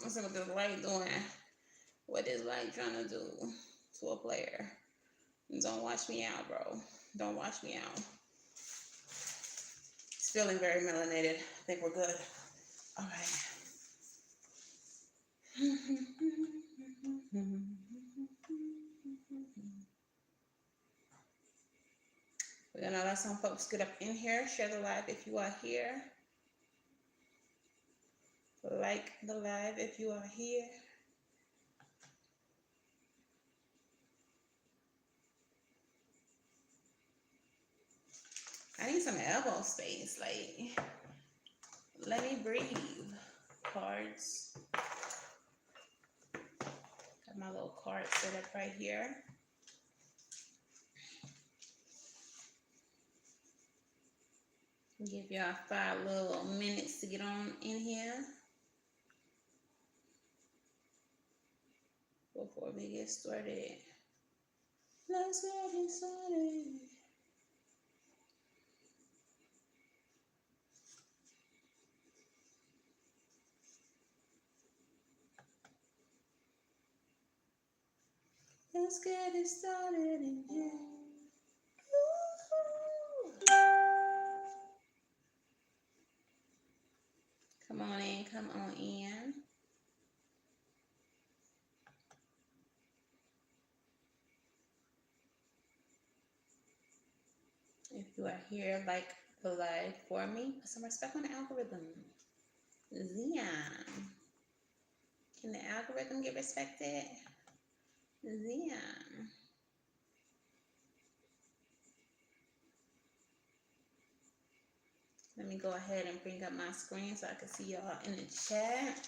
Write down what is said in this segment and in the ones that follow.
Let's see what this light doing. What is light trying to do to a player? Don't watch me out, bro. Don't watch me out. It's feeling very melanated. I think we're good. All right. We're going to let some folks get up in here. Share the live if you are here. Like the live if you are here. I need some elbow space. Like, let me breathe. Cards. Got my little card set up right here. Give y'all 5 little minutes to get on in here before we get started. Let's get started. Let's get it started in here. Come on in, come on in. If you are here, like the live for me. Put some respect on the algorithm. Zion. Can the algorithm get respected? Zion. Let me go ahead and bring up my screen so I can see y'all in the chat.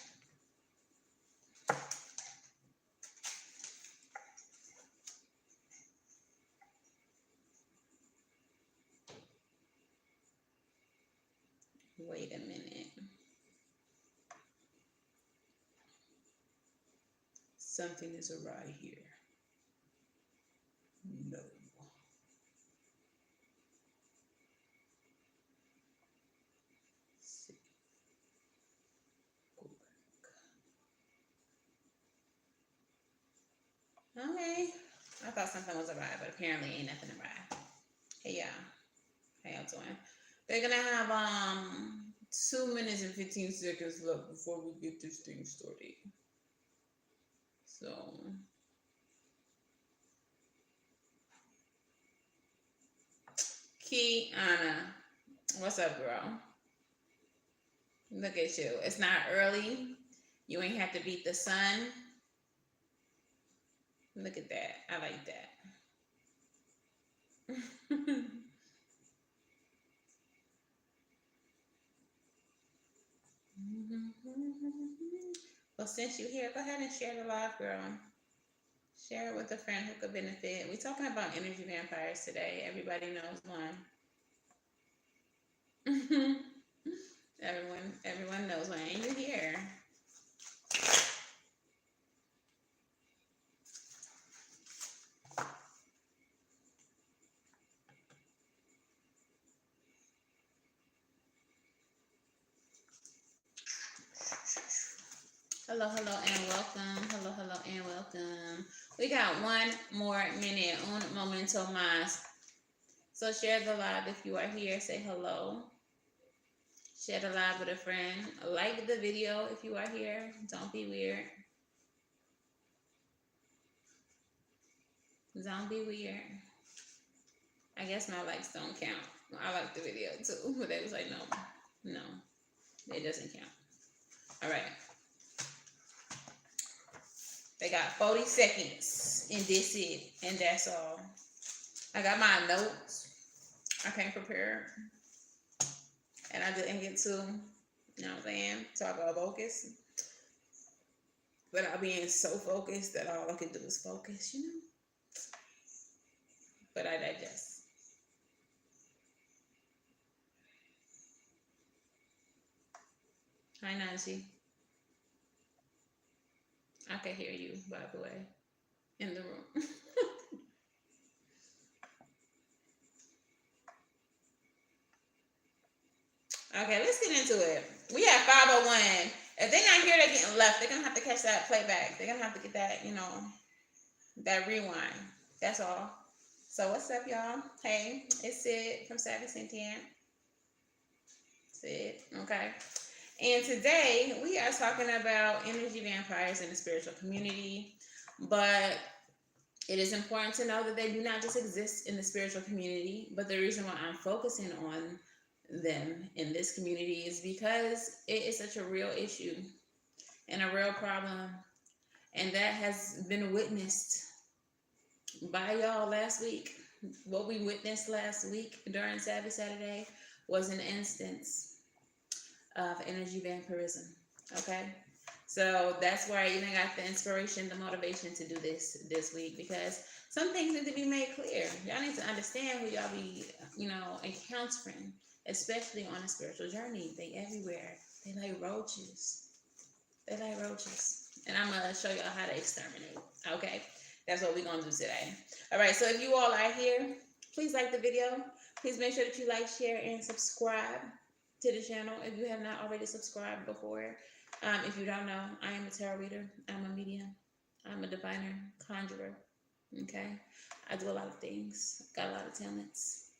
Wait a minute. Something is awry here. No. Let's see. Go back. Okay. I thought something was awry, but apparently ain't nothing awry. Hey y'all. How y'all doing? They're gonna have 2 minutes and 15 seconds left before we get this thing started. So Kiana, what's up, girl? Look at you. It's not early. You ain't have to beat the sun. Look at that. I like that. Well, since you're here, go ahead and share the live, girl. Share it with a friend who could benefit. We're talking about energy vampires today. Everybody knows one. everyone knows one. And you're here. Hello, hello, and welcome. Hello, hello, and welcome. We got 1 more minute. Un momento más. So share the live if you are here. Say hello. Share the live with a friend. Like the video if you are here. Don't be weird. Don't be weird. I guess my likes don't count. I like the video too, but they was like, no, it doesn't count. All right. They got 40 seconds, and this it, and that's all. I got my notes. I came prepared, and I didn't get to, you know what I'm saying, talk about focus. But I'll be so focused that all I can do is focus, you know. But I digest. Hi, Nancy. I can hear you, by the way, in the room. Okay, let's get into it. We have 501 If they're not here, they're getting left. They're gonna have to catch that playback. They're gonna have to get that, that rewind. That's all. So what's up, y'all? Hey, it's Sid from Savy, Sentient. Sid, okay. And today we are talking about energy vampires in the spiritual community, but it is important to know that they do not just exist in the spiritual community, but the reason why I'm focusing on them in this community is because it is such a real issue and a real problem, and that has been witnessed by y'all last week. What we witnessed last week during Savvy Saturday was an instance of energy vampirism. Okay, so that's where I even got the inspiration, the motivation to do this week, because some things need to be made clear. Y'all need to understand who y'all be, encountering, especially on a spiritual journey. They everywhere. They like roaches. They like roaches. And I'm gonna show y'all how to exterminate. Okay, that's what we're gonna do today. All right. So if you all are here, please like the video. Please make sure that you like, share, and subscribe to the channel if you have not already subscribed before. If you don't know, I am a tarot reader. I'm a medium. I'm a diviner, conjurer. Okay, I do a lot of things. Got a lot of talents.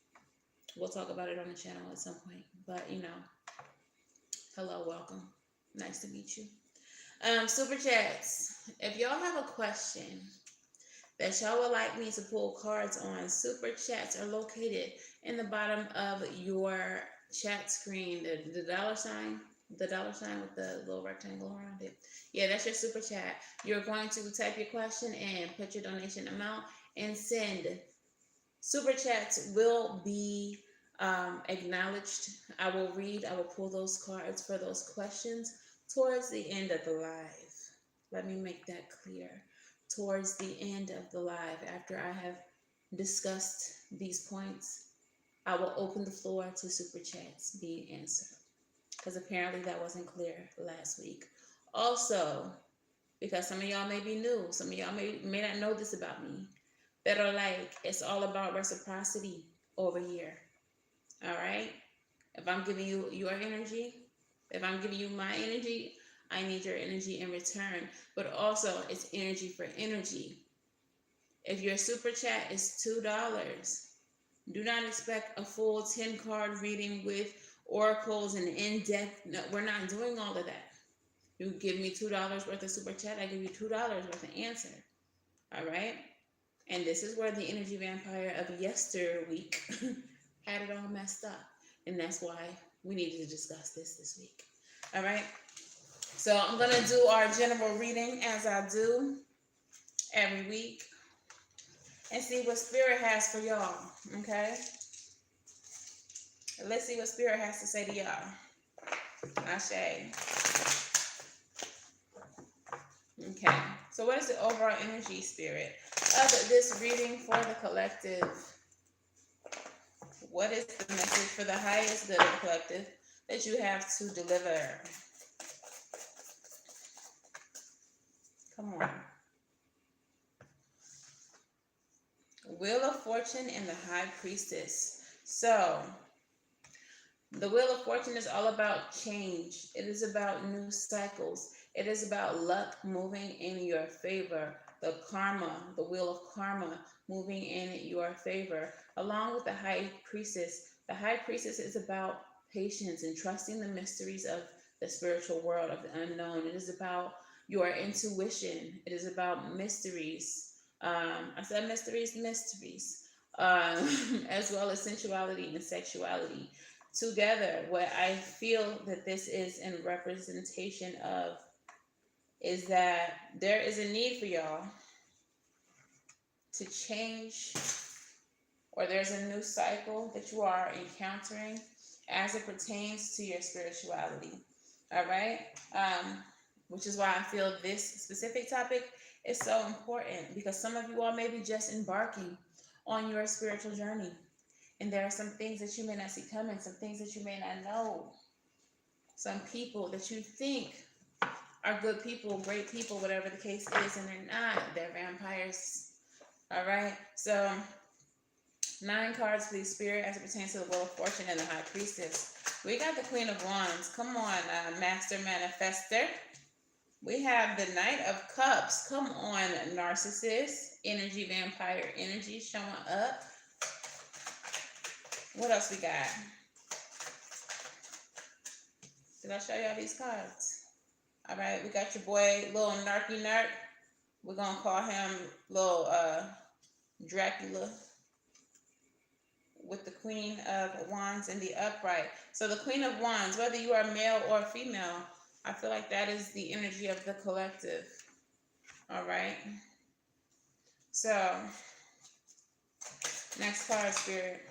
We'll talk about it on the channel at some point. But hello, welcome. Nice to meet you. Super chats. If y'all have a question that y'all would like me to pull cards on, super chats are located in the bottom of your chat screen. The dollar sign with the little rectangle around it. Yeah, that's your super chat. You're going to type your question and put your donation amount and send. Super chats will be acknowledged. I will pull those cards for those questions towards the end of the live. Let me make that clear. Towards the end of the live, after I have discussed these points, I will open the floor to super chats being answered, because apparently that wasn't clear last week. Also, because some of y'all may be new, some of y'all may not know this about me, that are like, it's all about reciprocity over here. All right? If I'm giving you your energy, if I'm giving you my energy, I need your energy in return. But also, it's energy for energy. If your super chat is $2, do not expect a full 10-card reading with oracles and in-depth. No, we're not doing all of that. You give me $2 worth of super chat, I give you $2 worth of answer. All right? And this is where the energy vampire of yester week had it all messed up. And that's why we needed to discuss this week. All right? So I'm going to do our general reading as I do every week and see what Spirit has for y'all. Okay? Let's see what Spirit has to say to y'all. Ashe. Okay. So what is the overall energy, Spirit, of this reading for the collective? What is the message for the highest good of the collective that you have to deliver? Come on. Wheel of Fortune and the High Priestess. So, the Wheel of Fortune is all about change. It is about new cycles. It is about luck moving in your favor. The karma, the Wheel of Karma moving in your favor. Along with the High Priestess. The High Priestess is about patience and trusting the mysteries of the spiritual world, of the unknown. It is about your intuition. It is about mysteries. I said mysteries, as well as sensuality and sexuality together. What I feel that this is in representation of is that there is a need for y'all to change, or there's a new cycle that you are encountering as it pertains to your spirituality. All right? Which is why I feel this specific topic is so important, because some of you all may be just embarking on your spiritual journey. And there are some things that you may not see coming, some things that you may not know. Some people that you think are good people, great people, whatever the case is, and they're not. They're vampires. All right? So 9 cards, please, Spirit, as it pertains to the Wheel of Fortune and the High Priestess. We got the Queen of Wands. Come on, Master Manifester. We have the Knight of Cups. Come on, Narcissist. Energy, vampire energy showing up. What else we got? Did I show y'all these cards? All right, we got your boy, little Narky Narc. We're going to call him little Dracula, with the Queen of Wands in the upright. So the Queen of Wands, whether you are male or female, I feel like that is the energy of the collective. All right. So next card, Spirit.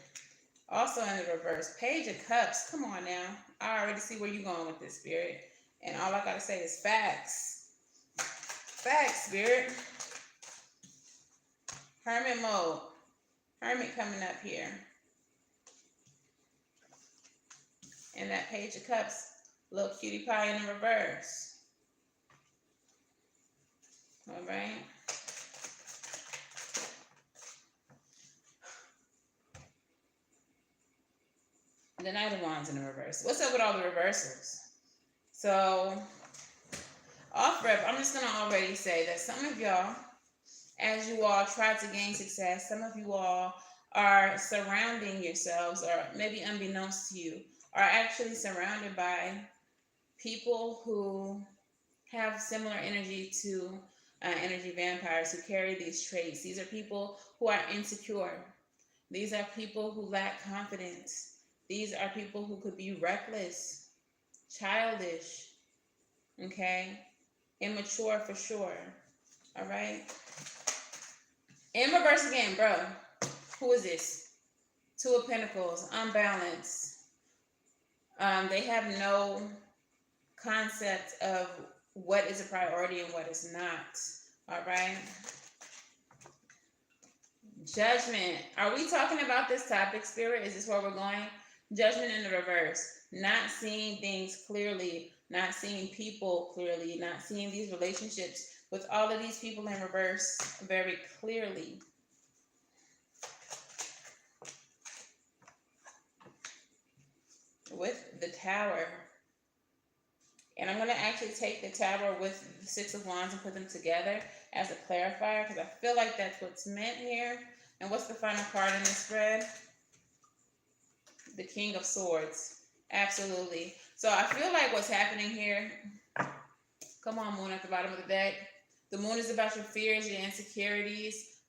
Also in the reverse, Page of Cups. Come on now. I already see where you're going with this, Spirit. And all I got to say is facts. Facts, Spirit. Hermit mode. Hermit coming up here. And that Page of Cups, little cutie pie in the reverse. All right. The Knight of Wands in the reverse. What's up with all the reversals? So, off rip, I'm just going to already say that some of y'all, as you all try to gain success, some of you all are surrounding yourselves, or maybe unbeknownst to you, are actually surrounded by people who have similar energy to energy vampires, who carry these traits. These are people who are insecure. These are people who lack confidence. These are people who could be reckless, childish, okay, immature for sure. All right. In reverse again, bro. Who is this? Two of Pentacles, unbalanced. They have no concept of what is a priority and what is not. All right. Judgment. Are we talking about this topic, Spirit? Is this where we're going? Judgment in the reverse. Not seeing things clearly, not seeing people clearly, not seeing these relationships with all of these people in reverse very clearly. With the Tower. And I'm going to actually take the Tower with the Six of Wands and put them together as a clarifier, because I feel like that's what's meant here. And what's the final card in this spread? The King of Swords. Absolutely. So I feel like what's happening here, come on, Moon, at the bottom of the deck. The Moon is about your fears, your insecurities,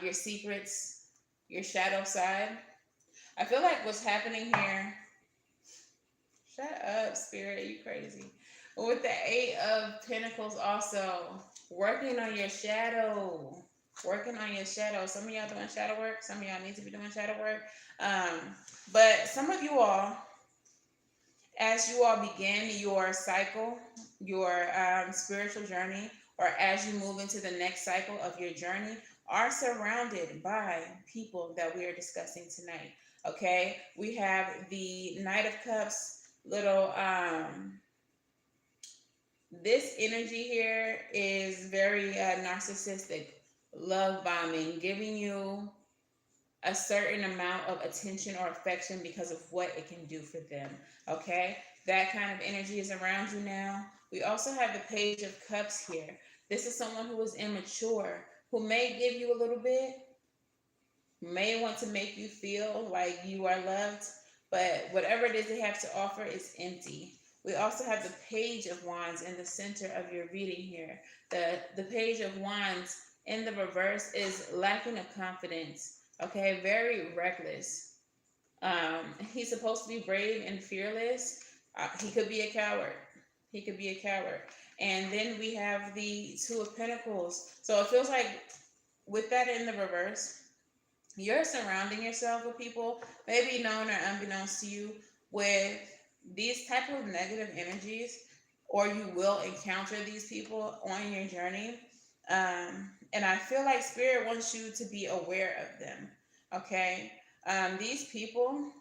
your secrets, your shadow side. I feel like what's happening here, shut up, Spirit, you crazy. With the Eight of Pentacles also, working on your shadow. Working on your shadow. Some of y'all doing shadow work. Some of y'all need to be doing shadow work. But some of you all, as you all begin your cycle, your spiritual journey, or as you move into the next cycle of your journey, are surrounded by people that we are discussing tonight. Okay? We have the Knight of Cups, little this energy here is very narcissistic, love bombing, giving you a certain amount of attention or affection because of what it can do for them. Okay, that kind of energy is around you now. We also have the Page of Cups here. This is someone who is immature, who may give you a little bit, may want to make you feel like you are loved, but whatever it is they have to offer is empty. We also have the Page of Wands in the center of your reading here. The Page of Wands in the reverse is lacking of confidence. Okay, very reckless. He's supposed to be brave and fearless. He could be a coward. He could be a coward. And then we have the Two of Pentacles. So it feels like with that in the reverse, you're surrounding yourself with people, maybe known or unbeknownst to you, with these type of negative energies, or you will encounter these people on your journey. And I feel like Spirit wants you to be aware of them. Okay? These people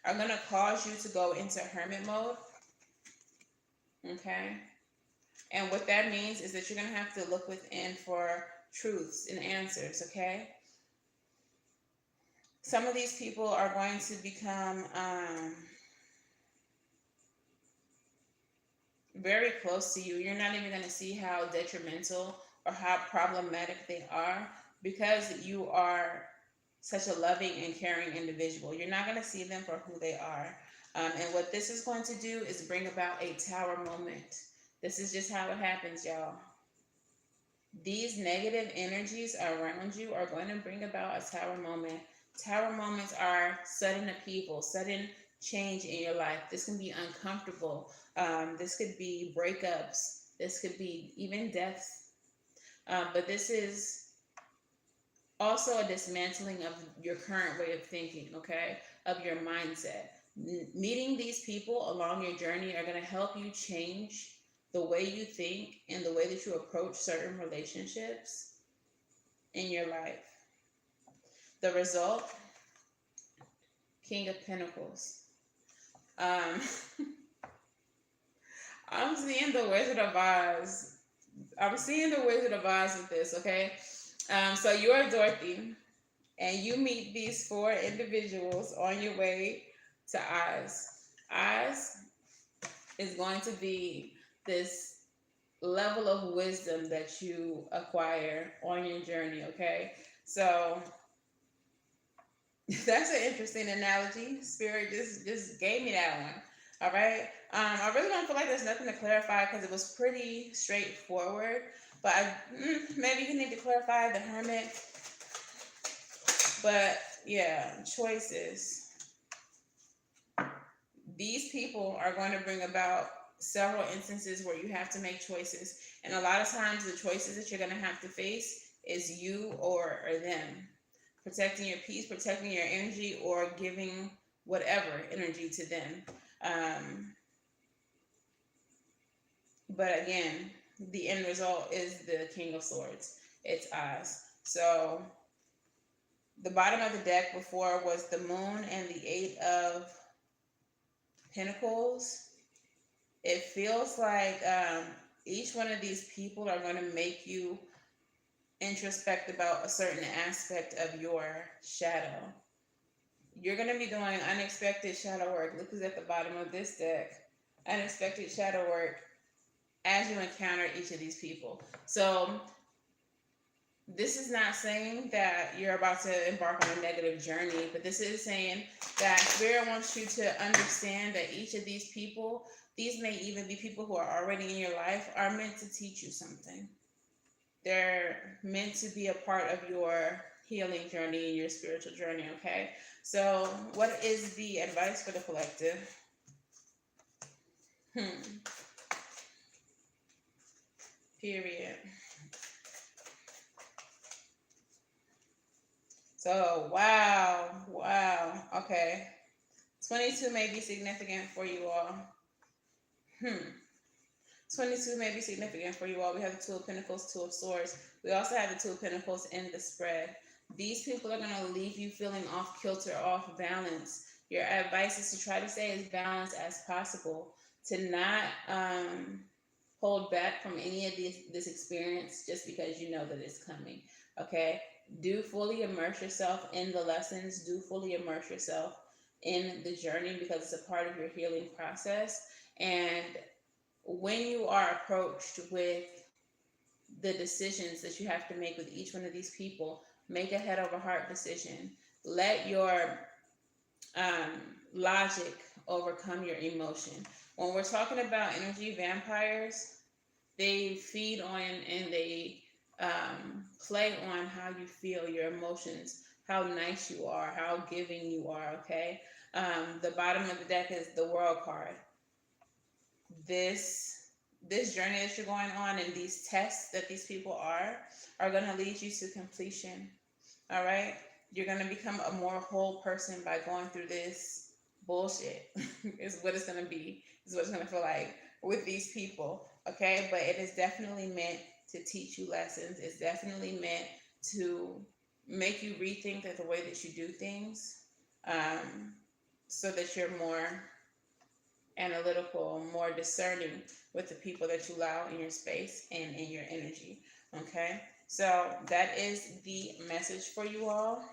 are going to cause you to go into hermit mode. Okay? And what that means is that you're going to have to look within for truths and answers. Okay? Some of these people are going to become very close to you. You're not even going to see how detrimental or how problematic they are because you are such a loving and caring individual. You're not going to see them for who they are. And what this is going to do is bring about a tower moment. This is just how it happens, y'all. These negative energies around you are going to bring about a tower moment. Tower moments are sudden upheaval, sudden change in your life. This can be uncomfortable. This could be breakups. This could be even deaths. But this is also a dismantling of your current way of thinking, okay? Of your mindset. Meeting these people along your journey are going to help you change the way you think and the way that you approach certain relationships in your life. The result, King of Pentacles. Um, I'm seeing the Wizard of Oz. I'm seeing the Wizard of Oz with this, okay? So you are Dorothy, and you meet these four individuals on your way to Oz. Oz is going to be this level of wisdom that you acquire on your journey, okay? So that's an interesting analogy. Spirit just gave me that one. All right. I really don't feel like there's nothing to clarify because it was pretty straightforward. But maybe you need to clarify the Hermit. But yeah, choices. These people are going to bring about several instances where you have to make choices. And a lot of times the choices that you're going to have to face is you or them. Protecting your peace, protecting your energy, or giving whatever energy to them. But again, the end result is the King of Swords. It's Oz. So the bottom of the deck before was the Moon and the Eight of Pentacles. It feels like each one of these people are going to make you introspect about a certain aspect of your shadow. You're going to be doing unexpected shadow work. Look who's at the bottom of this deck. Unexpected shadow work as you encounter each of these people. So this is not saying that you're about to embark on a negative journey, but this is saying that Spirit wants you to understand that each of these people, these may even be people who are already in your life, are meant to teach you something. They're meant to be a part of your healing journey and your spiritual journey, okay? So what is the advice for the collective? Period. So, wow. Okay. 22 may be significant for you all. 22 may be significant for you all. We have the Two of Pentacles, Two of Swords. We also have the Two of Pentacles in the spread. These people are going to leave you feeling off kilter, off balance. Your advice is to try to stay as balanced as possible, to not hold back from any of this experience just because you know that it's coming, okay? Do fully immerse yourself in the lessons. Do fully immerse yourself in the journey because it's a part of your healing process. And when you are approached with the decisions that you have to make with each one of these people, make a head over heart decision. Let your logic overcome your emotion. When we're talking about energy vampires, they feed on and they play on how you feel, your emotions, how nice you are, how giving you are, okay? The bottom of the deck is the World card. This journey that you're going on and these tests that these people are going to lead you to completion, all right? You're going to become a more whole person by going through this bullshit is what it's going to be, is what it's going to feel like with these people, okay? But it is definitely meant to teach you lessons. It's definitely meant to make you rethink that the way that you do things, so that you're more analytical, more discerning with the people that you allow in your space and in your energy, okay? So that is the message for you all.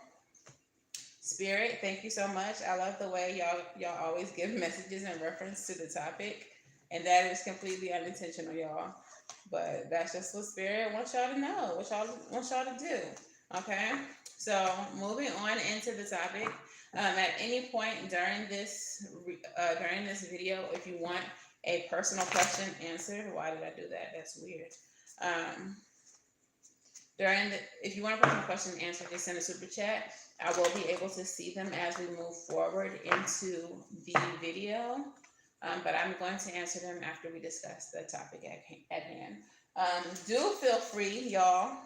Spirit, thank you so much. I love the way y'all always give messages in reference to the topic. And that is completely unintentional, y'all. But that's just what spirit wants y'all to know, what y'all wants y'all to do. Okay? So moving on into the topic. At any point during this video, if you want a personal question answered, why did I do that? That's weird. Um, if you want a personal question answered, just send a super chat. I will be able to see them as we move forward into the video. But I'm going to answer them after we discuss the topic at hand. Do feel free, y'all,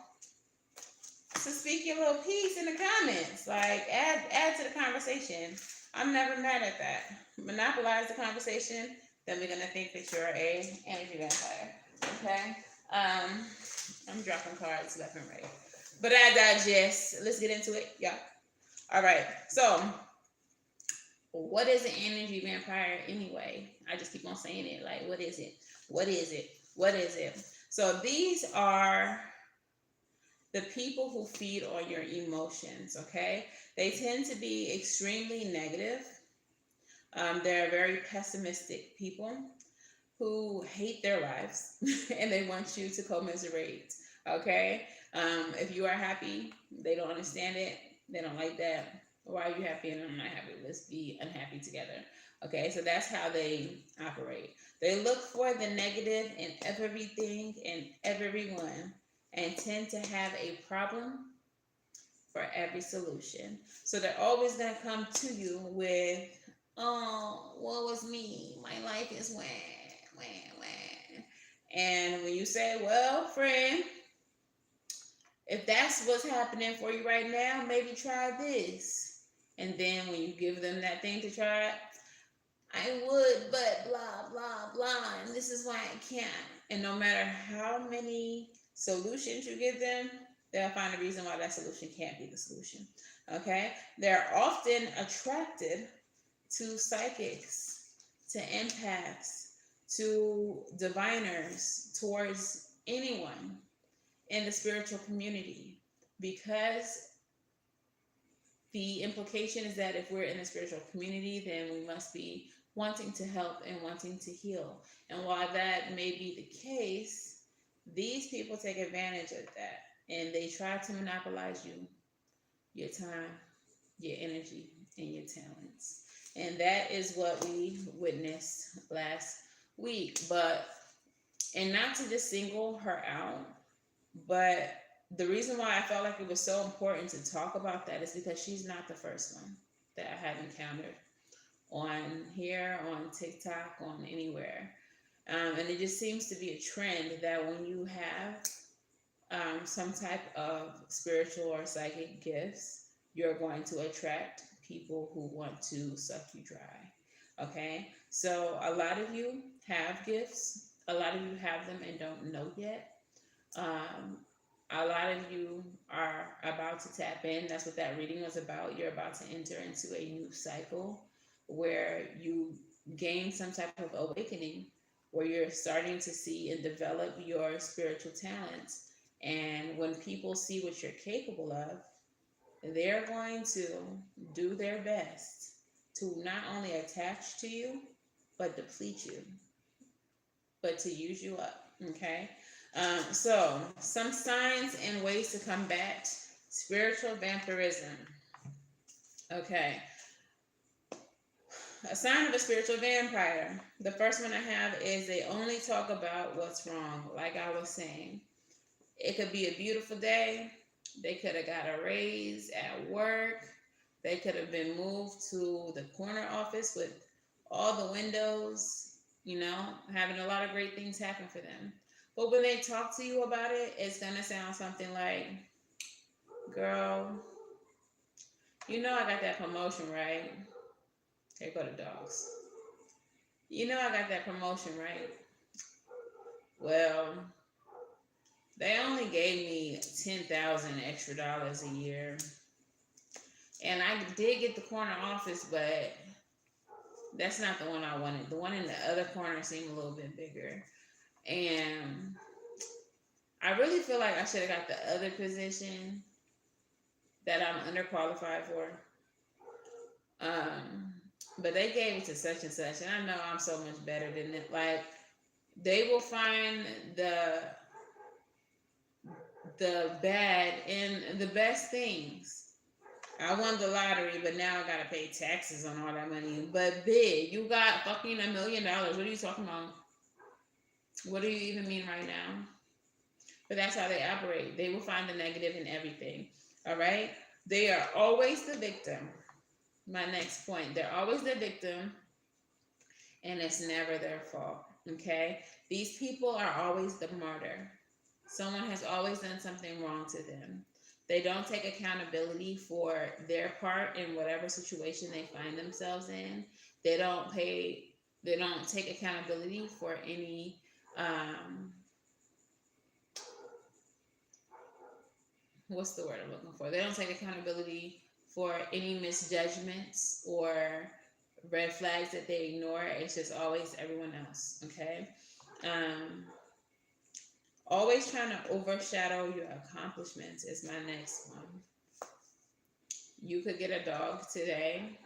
to speak your little piece in the comments. Like, add to the conversation. I'm never mad at that. Monopolize the conversation, then we're gonna think that you're a energy vampire. Okay? I'm dropping cards left and right. But I digest. Let's get into it, y'all. All right. So, what is an energy vampire anyway? I just keep on saying it. Like, what is it? What is it? What is it? So these are the people who feed on your emotions, okay? They tend to be extremely negative. They're very pessimistic people who hate their lives and they want you to commiserate, okay? If you are happy, they don't understand it. They don't like that. Why are you happy and I'm not happy? Let's be unhappy together. Okay, so that's how they operate. They look for the negative in everything and everyone and tend to have a problem for every solution. So they're always going to come to you with, oh, what was me? My life is wah. And when you say, well, friend, if that's what's happening for you right now, maybe try this. And then when you give them that thing to try, I would, but blah, blah, blah. And this is why I can't. And no matter how many solutions you give them, they'll find a reason why that solution can't be the solution. Okay? They're often attracted to psychics, to empaths, to diviners, towards anyone in the spiritual community, because the implication is that if we're in a spiritual community, then we must be wanting to help and wanting to heal. And while that may be the case, these people take advantage of that and they try to monopolize you, your time, your energy, and your talents. And that is what we witnessed last week. And not to just single her out, but the reason why I felt like it was so important to talk about that is because she's not the first one that I have encountered on here, on TikTok, on anywhere. And it just seems to be a trend that when you have some type of spiritual or psychic gifts, you're going to attract people who want to suck you dry. Okay? So a lot of you have gifts. A lot of you have them and don't know yet. A lot of you are about to tap in. That's what that reading was about. You're about to enter into a new cycle where you gain some type of awakening, where you're starting to see and develop your spiritual talents. And when people see what you're capable of, they're going to do their best to not only attach to you, but deplete you, but to use you up. Okay? So, some signs and ways to combat spiritual vampirism. Okay. A sign of a spiritual vampire. The first one I have is they only talk about what's wrong, like I was saying. It could be a beautiful day. They could have got a raise at work. They could have been moved to the corner office with all the windows, having a lot of great things happen for them. But when they talk to you about it, it's going to sound something like, girl, I got that promotion, right? Here go the dogs. I got that promotion, right? Well, they only gave me $10,000 extra dollars a year. And I did get the corner office, but that's not the one I wanted. The one in the other corner seemed a little bit bigger. And I really feel like I should have got the other position that I'm underqualified for. but they gave it to such and such, and I know I'm so much better than it. Like, they will find the bad in the best things. I won the lottery, but now I gotta pay taxes on all that money. But big, you got fucking $1 million. What are you talking about? What do you even mean right now? But that's how they operate. They will find the negative in everything. All right? They are always the victim. My next point. They're always the victim, and it's never their fault. Okay? These people are always the martyr. Someone has always done something wrong to them. They don't take accountability for their part in whatever situation they find themselves in. They don't take accountability for any what's the word I'm looking for? They don't take accountability for any misjudgments or red flags that they ignore. It's just always everyone else. Okay. Always trying to overshadow your accomplishments is my next one. You could get a dog today.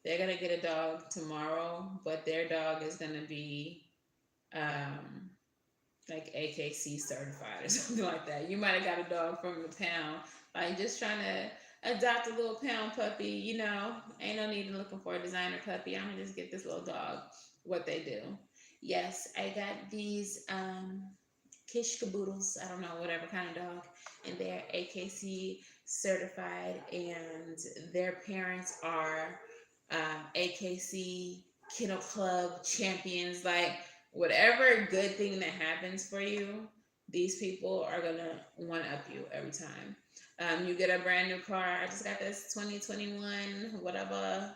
They're going to get a dog tomorrow, but their dog is going to be like AKC certified or something like that. You might have got a dog from the pound, like just trying to adopt a little pound puppy, you know, ain't no need in looking for a designer puppy. I'm going to just get this little dog. What they do. Yes, I got these Kish caboodles, I don't know, whatever kind of dog, and they're AKC certified, and their parents are AKC Kennel Club champions. Like, whatever good thing that happens for you, these people are gonna one up you every time. You get a brand new car. I just got this 2021, whatever.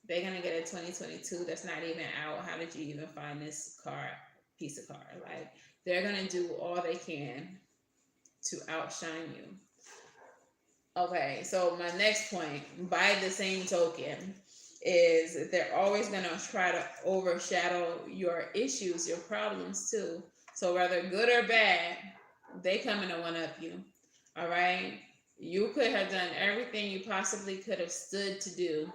They're gonna get a 2022 that's not even out. How did you even find this piece of car? Like, they're going to do all they can to outshine you. Okay, so my next point, by the same token, is they're always going to try to overshadow your issues, your problems too. So whether good or bad, they come in to one up you. All right? You could have done everything you possibly could have stood to do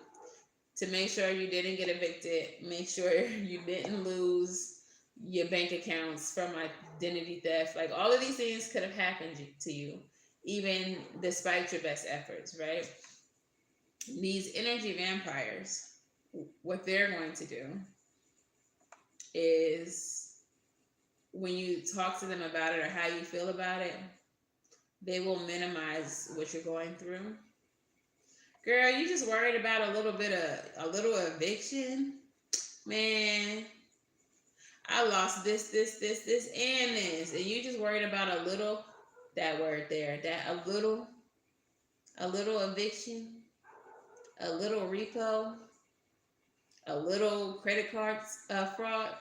to make sure you didn't get evicted, make sure you didn't lose your bank accounts from identity theft. Like, all of these things could have happened to you, even despite your best efforts, right? These energy vampires, what they're going to do is, when you talk to them about it or how you feel about it, they will minimize what you're going through. Girl, you just worried about a little eviction? Man, I lost this, and this. And you just worried about a little, that word there, a little eviction, a little repo, a little credit card fraud.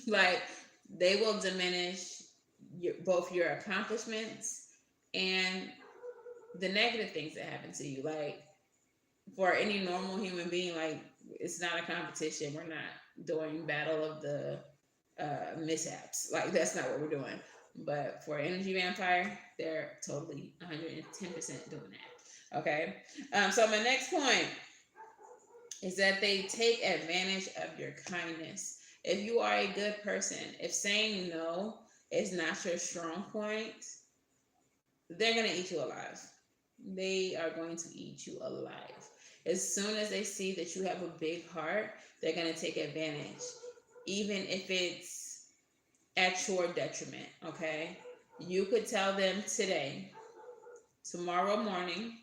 Like, they will diminish both your accomplishments and the negative things that happen to you. Like, for any normal human being, like, it's not a competition. We're not doing battle of the mishaps. Like, that's not what we're doing. But for energy vampire, they're totally 110% doing that. Okay. So my next point is that they take advantage of your kindness. If you are a good person, if saying no is not your strong point, they're going to eat you alive. They are going to eat you alive. As soon as they see that you have a big heart, they're going to take advantage, even if it's at your detriment. Okay? You could tell them today, tomorrow morning,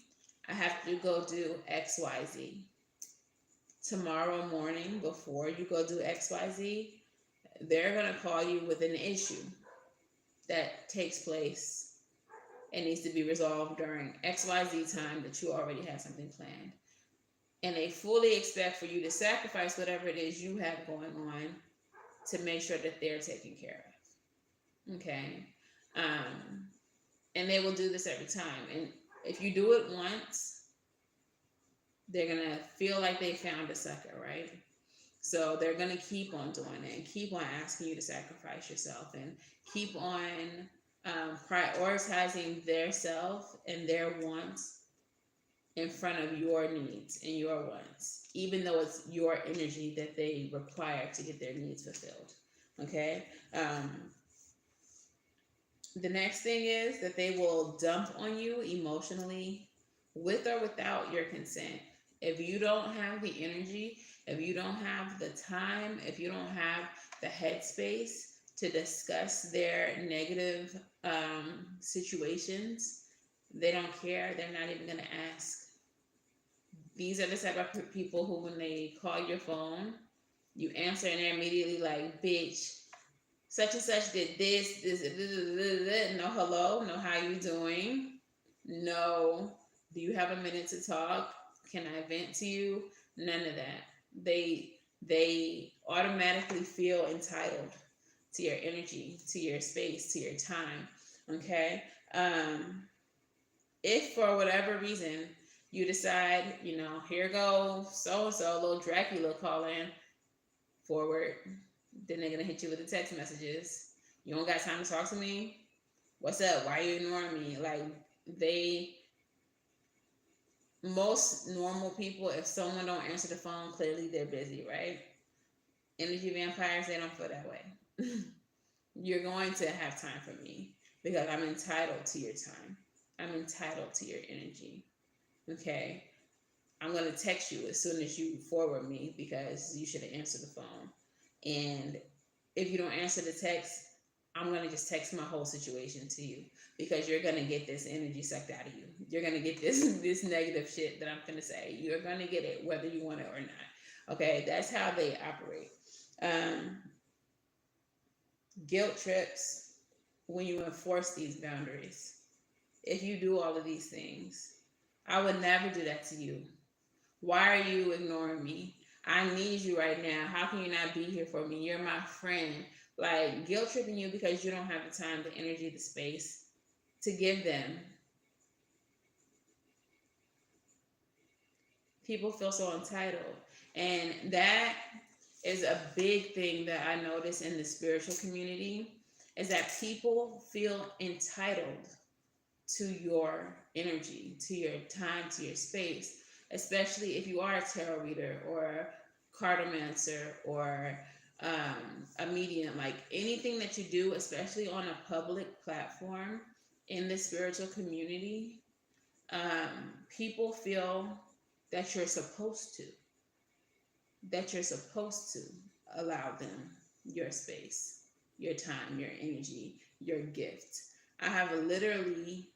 I have to go do XYZ. Tomorrow morning, before you go do XYZ, they're going to call you with an issue that takes place and needs to be resolved during XYZ time that you already have something planned. And they fully expect for you to sacrifice whatever it is you have going on to make sure that they're taken care of. Okay? And they will do this every time. And if you do it once, they're going to feel like they found a sucker, right? So they're going to keep on doing it and keep on asking you to sacrifice yourself and keep on prioritizing their self and their wants in front of your needs and your wants, even though it's your energy that they require to get their needs fulfilled. Okay? The next thing is that they will dump on you emotionally with or without your consent. If you don't have the energy, if you don't have the time, if you don't have the headspace to discuss their negative situations, they don't care. They're not even going to ask. These are the type of people who, when they call your phone, you answer and they're immediately like, bitch, such and such did this, no hello, no how you doing, no, do you have a minute to talk? Can I vent to you? None of that. They automatically feel entitled to your energy, to your space, to your time. Okay? If for whatever reason you decide, here go so and so, little Dracula calling forward, then they're gonna hit you with the text messages. You don't got time to talk to me? What's up? Why are you ignoring me? Like, most normal people, if someone don't answer the phone, clearly they're busy, right? Energy vampires, they don't feel that way. You're going to have time for me because I'm entitled to your time. I'm entitled to your energy. Okay? I'm going to text you as soon as you forward me because you should have answered the phone. And if you don't answer the text, I'm going to just text my whole situation to you because you're going to get this energy sucked out of you. You're going to get this negative shit that I'm going to say. You're going to get it whether you want it or not. Okay? That's how they operate. Guilt trips when you enforce these boundaries. If you do all of these things, I would never do that to you. Why are you ignoring me? I need you right now. How can you not be here for me? You're my friend. Like, guilt tripping you because you don't have the time, the energy, the space to give them. People feel so entitled. And that is a big thing that I notice in the spiritual community, is that people feel entitled to your energy, to your time, to your space, especially if you are a tarot reader or a cartomancer or a medium. Like, anything that you do, especially on a public platform in the spiritual community, people feel that you're supposed to allow them your space, your time, your energy, your gift. I have literally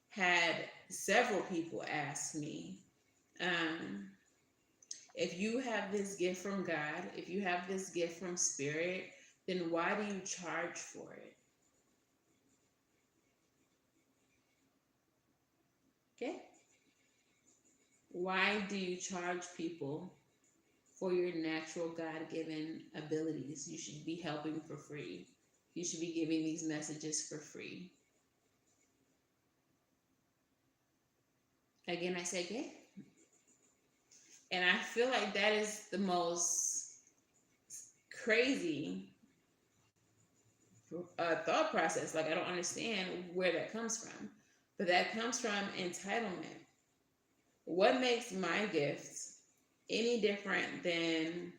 had several people ask me, if you have this gift from God, if you have this gift from Spirit, then why do you charge for it? Okay? Why do you charge people for your natural God-given abilities? You should be helping for free. You should be giving these messages for free. Again, I say okay. And I feel like that is the most crazy thought process. Like, I don't understand where that comes from. But that comes from entitlement. What makes my gifts any different than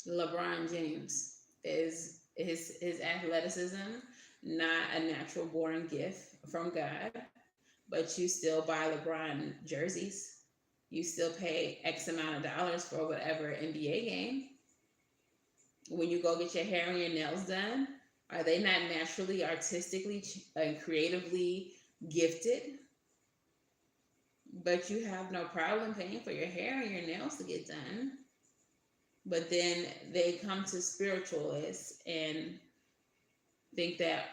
LeBron James? Is his athleticism not a natural born gift from God? But you still buy LeBron jerseys. You still pay X amount of dollars for whatever NBA game. When you go get your hair and your nails done, are they not naturally, artistically, and creatively gifted? But you have no problem paying for your hair and your nails to get done. But then they come to spiritualists and think that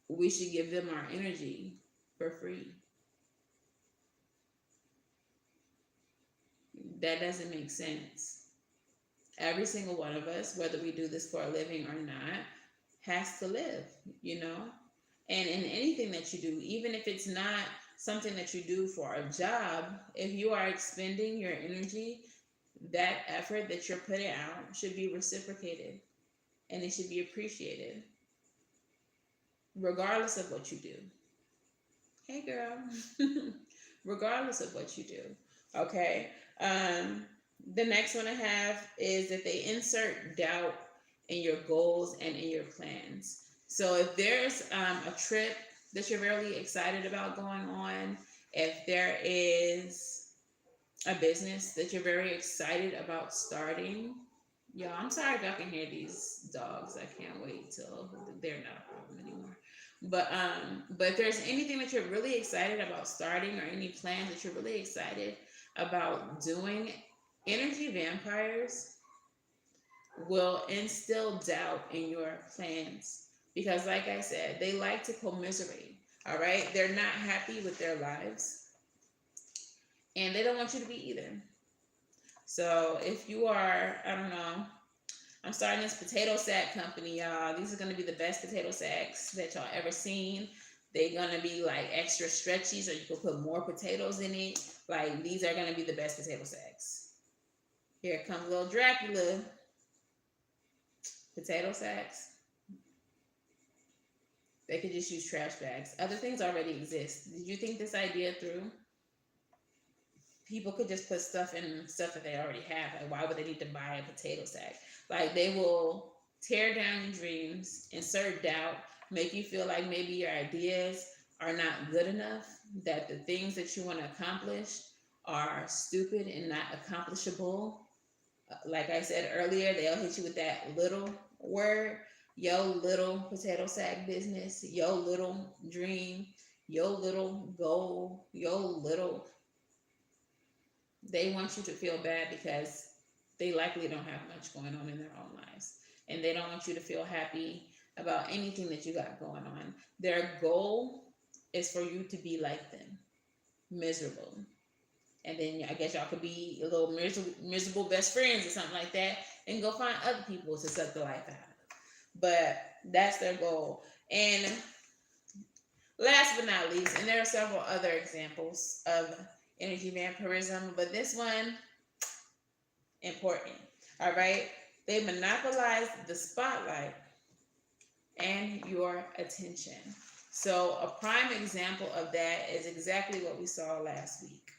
we should give them our energy for free. That doesn't make sense. Every single one of us, whether we do this for a living or not, has to live, And in anything that you do, even if it's not something that you do for a job, if you are expending your energy, that effort that you're putting out should be reciprocated and it should be appreciated, regardless of what you do. Hey, girl. regardless of what you do. Okay. The next one I have is that they insert doubt in your goals and in your plans. So if there's a trip that you're really excited about going on, if there is a business that you're very excited about starting, yeah, I'm sorry if y'all can hear these dogs. I can't wait till they're not a problem anymore. But if there's anything that you're really excited about starting or any plans that you're really excited about doing, energy vampires will instill doubt in your plans because, like I said, they like to commiserate. All right, they're not happy with their lives, and they don't want you to be either. So if you are, I don't know, I'm starting this potato sack company, y'all. These are gonna be the best potato sacks that y'all ever seen. They're gonna be like extra stretchy, so you can put more potatoes in it. Like these are gonna be the best potato sacks. Here comes little Dracula. Potato sacks. They could just use trash bags. Other things already exist. Did you think this idea through? People could just put stuff in stuff that they already have. Like, why would they need to buy a potato sack? Like, they will tear down your dreams, insert doubt, make you feel like maybe your ideas are not good enough, that the things that you want to accomplish are stupid and not accomplishable. Like I said earlier, they'll hit you with that little word, yo little potato sack business, yo little dream, yo little goal, yo little. They want you to feel bad because they likely don't have much going on in their own lives. And they don't want you to feel happy about anything that you got going on. Their goal is for you to be like them, miserable. And then I guess y'all could be a little miserable best friends or something like that and go find other people to suck the life out of. But that's their goal. And last but not least, and there are several other examples of energy vampirism, but this one, important. All right? They monopolize the spotlight and your attention. So a prime example of that is exactly what we saw last week.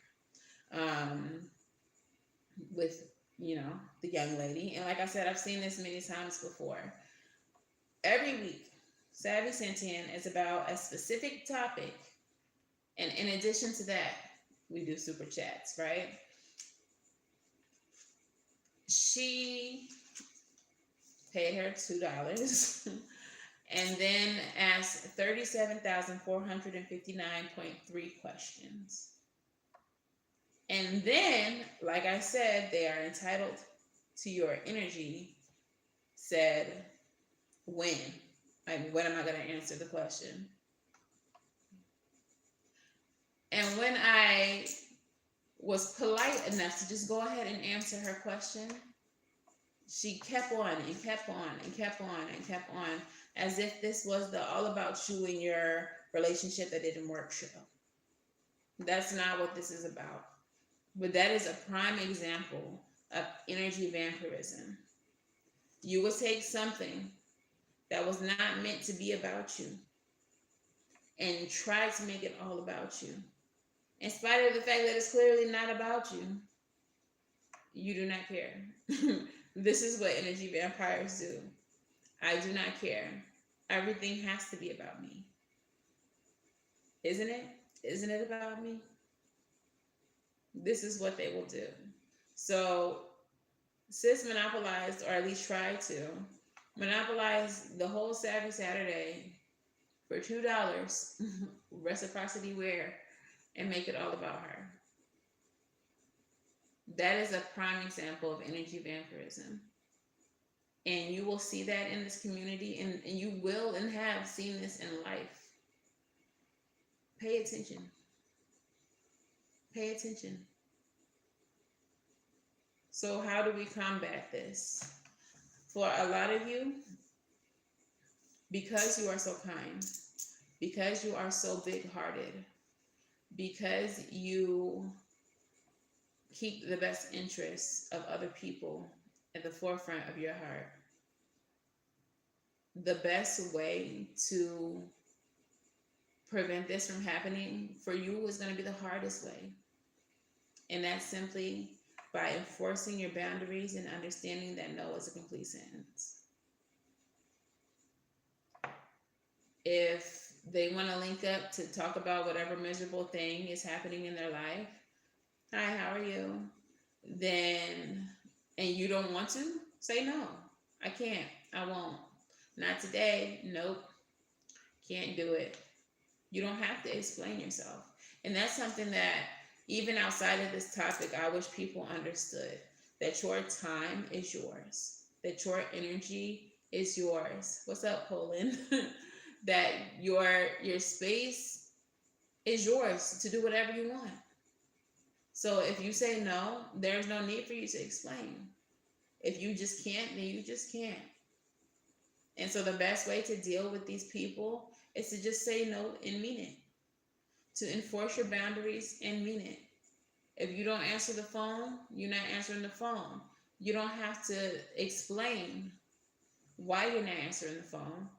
With the young lady, and like I said, I've seen this many times before. Every week, Savvy Sentient is about a specific topic, and in addition to that, we do super chats, right? She paid her $2 and then asked 37,459.3 questions. And then, like I said, they are entitled to your energy, said, when? Like, when am I going to answer the question? And when I was polite enough to just go ahead and answer her question, she kept on and kept on and kept on and kept on, as if this was the all about you and your relationship that didn't work show. That's not what this is about. But that is a prime example of energy vampirism. You will take something that was not meant to be about you and try to make it all about you. In spite of the fact that it's clearly not about you, you do not care. This is what energy vampires do. I do not care. Everything has to be about me. Isn't it? Isn't it about me? This is what they will do. So sis monopolized, or at least tried to monopolize, the whole Savvy Saturday for $2, reciprocity where, and make it all about her. That is a prime example of energy vampirism. And you will see that in this community, and you will and have seen this in life. Pay attention. Pay attention. So how do we combat this? For a lot of you, because you are so kind, because you are so big-hearted, because you keep the best interests of other people at the forefront of your heart, the best way to prevent this from happening for you is going to be the hardest way. And that's simply by enforcing your boundaries and understanding that no is a complete sentence. If they want to link up to talk about whatever miserable thing is happening in their life, hi, how are you? Then, and you don't want to, say no. I can't. I won't. Not today. Nope. Can't do it. You don't have to explain yourself. And that's something that, even outside of this topic, I wish people understood that your time is yours, that your energy is yours. What's up, Poland? That your space is yours to do whatever you want. So if you say no, there's no need for you to explain. If you just can't, then you just can't. And so the best way to deal with these people is to just say no and mean it. To enforce your boundaries and mean it. If you don't answer the phone, you're not answering the phone. You don't have to explain why you're not answering the phone.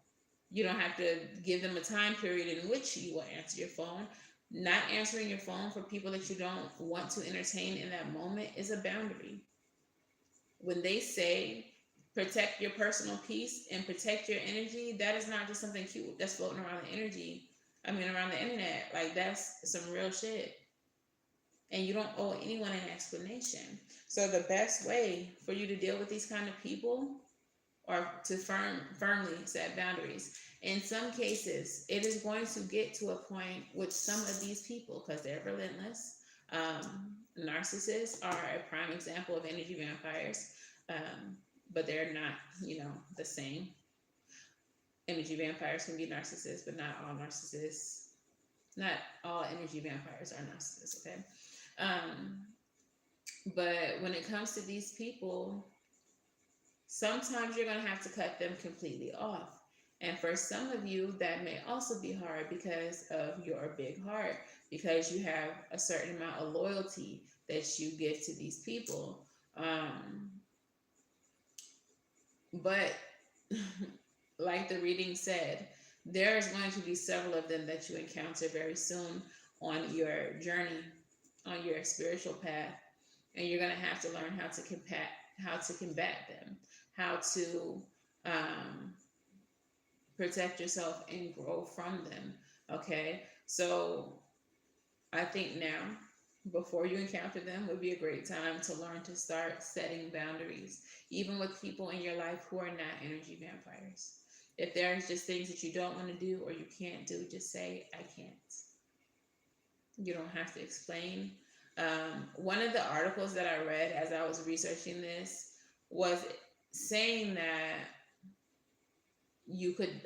You don't have to give them a time period in which you will answer your phone. Not answering your phone for people that you don't want to entertain in that moment is a boundary. When they say protect your personal peace and protect your energy, that is not just something cute that's floating around the around the internet. Like, that's some real shit. And you don't owe anyone an explanation. So the best way for you to deal with these kind of people are to firmly set boundaries. In some cases, it is going to get to a point with some of these people, because they're relentless. Narcissists are a prime example of energy vampires, but they're not, the same. Energy vampires can be narcissists, but not all narcissists. Not all energy vampires are narcissists, okay? But when it comes to these people, sometimes you're going to have to cut them completely off. And for some of you, that may also be hard because of your big heart, because you have a certain amount of loyalty that you give to these people. But like the reading said, there's going to be several of them that you encounter very soon on your journey, on your spiritual path. And you're going to have to learn how to combat them, how to protect yourself and grow from them. Okay, so I think now, before you encounter them, would be a great time to learn to start setting boundaries, even with people in your life who are not energy vampires. If there's just things that you don't want to do or you can't do, just say, I can't. You don't have to explain. One of the articles that I read as I was researching this was saying that you could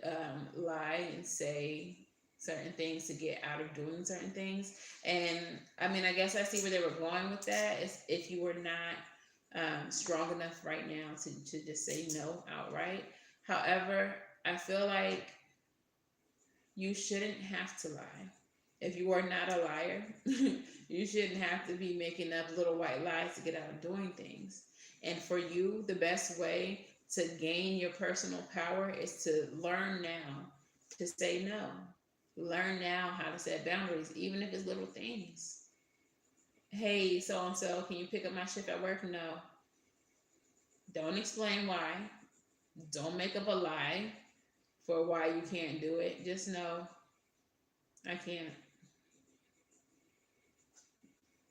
lie and say certain things to get out of doing certain things. And I guess I see where they were going with that. Is if you were not strong enough right now to just say no outright. However, I feel like you shouldn't have to lie. If you are not a liar, you shouldn't have to be making up little white lies to get out of doing things. And for you, the best way to gain your personal power is to learn now to say no. Learn now how to set boundaries, even if it's little things. Hey, so-and-so, can you pick up my shift at work? No. Don't explain why. Don't make up a lie for why you can't do it. Just know, I can't.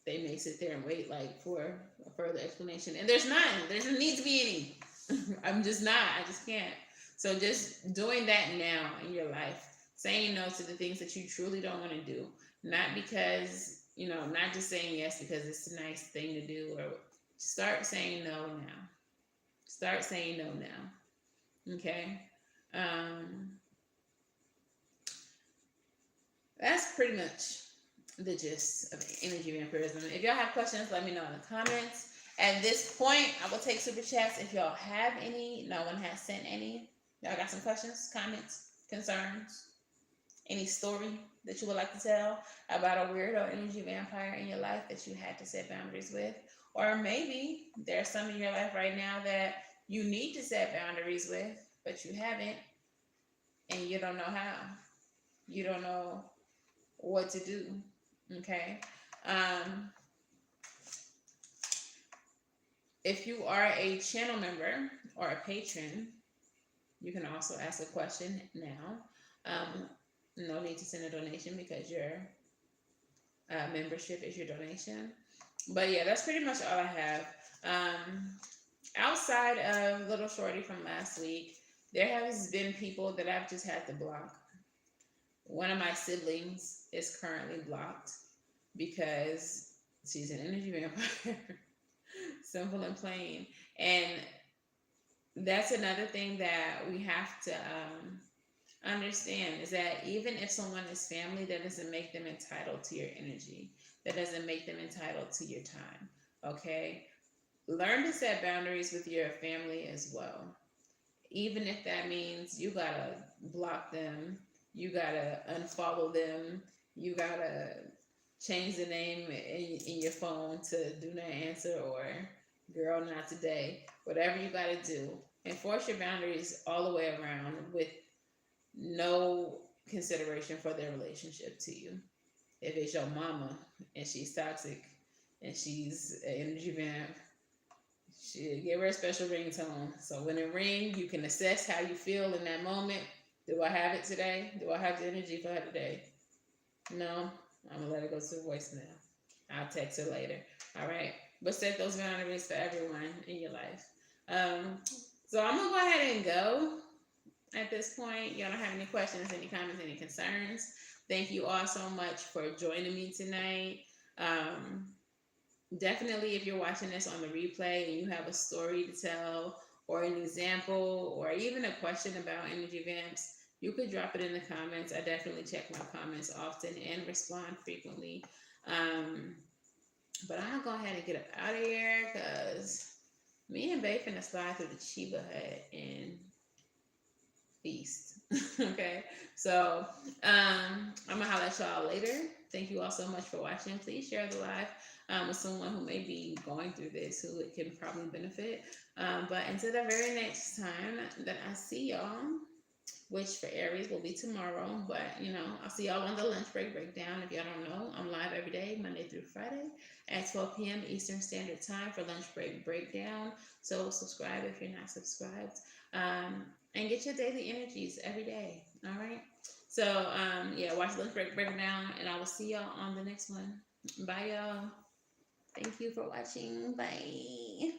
They may sit there and wait for a further explanation. And there's none. There doesn't need to be any. I'm just not. I just can't. So just doing that now in your life. Saying no to the things that you truly don't want to do. Not because, not just saying yes because it's a nice thing to do. Or start saying no now. Start saying no now. Okay? That's pretty much the gist of energy vampirism. If y'all have questions, let me know in the comments. At this point, I will take super chats if y'all have any. No one has sent any. Y'all got some questions, comments, concerns? Any story that you would like to tell about a weirdo energy vampire in your life that you had to set boundaries with? Or maybe there's some in your life right now that you need to set boundaries with, but you haven't, and you don't know how. You don't know what to do. Okay. Um, if you are a channel member or a patron, you can also ask a question now. No need to send a donation because your membership is your donation. But yeah, that's pretty much all I have. Outside of Little Shorty from last week, there has been people that I've just had to block. One of my siblings is currently blocked because she's an energy vampire. Simple and plain. And that's another thing that we have to understand is that even if someone is family, that doesn't make them entitled to your energy. That doesn't make them entitled to your time. Okay? Learn to set boundaries with your family as well. Even if that means you gotta block them, you gotta unfollow them, you gotta change the name in your phone to do not answer or girl not today, whatever you gotta do. Enforce your boundaries all the way around with no consideration for their relationship to you. If it's your mama and she's toxic and she's an energy vamp, she give her a special ringtone. So when it rings, you can assess how you feel in that moment. Do I have it today? Do I have the energy for her today? No, I'm gonna let it go to voicemail. I'll text her later. All right, but set those boundaries for everyone in your life. So I'm gonna go ahead and go at this point. Y'all don't have any questions, any comments, any concerns. Thank you all so much for joining me tonight. Definitely, if you're watching this on the replay and you have a story to tell, or an example, or even a question about energy vamps, you could drop it in the comments. I definitely check my comments often and respond frequently. But I'll go ahead and get up out of here because me and Bae finna slide through the Chiba Hut and feast. Okay, so I'm gonna holler at y'all later. Thank you all so much for watching. Please share the live with someone who may be going through this, who it can probably benefit. But until the very next time that I see y'all, which for Aries will be tomorrow, but I'll see y'all on the lunch break breakdown. If y'all don't know, I'm live every day, Monday through Friday at 12 p.m. Eastern Standard Time for lunch break breakdown. So subscribe if you're not subscribed. And get your daily energies every day. All right. So yeah, watch lunch break breakdown, and I will see y'all on the next one. Bye, y'all. Thank you for watching. Bye.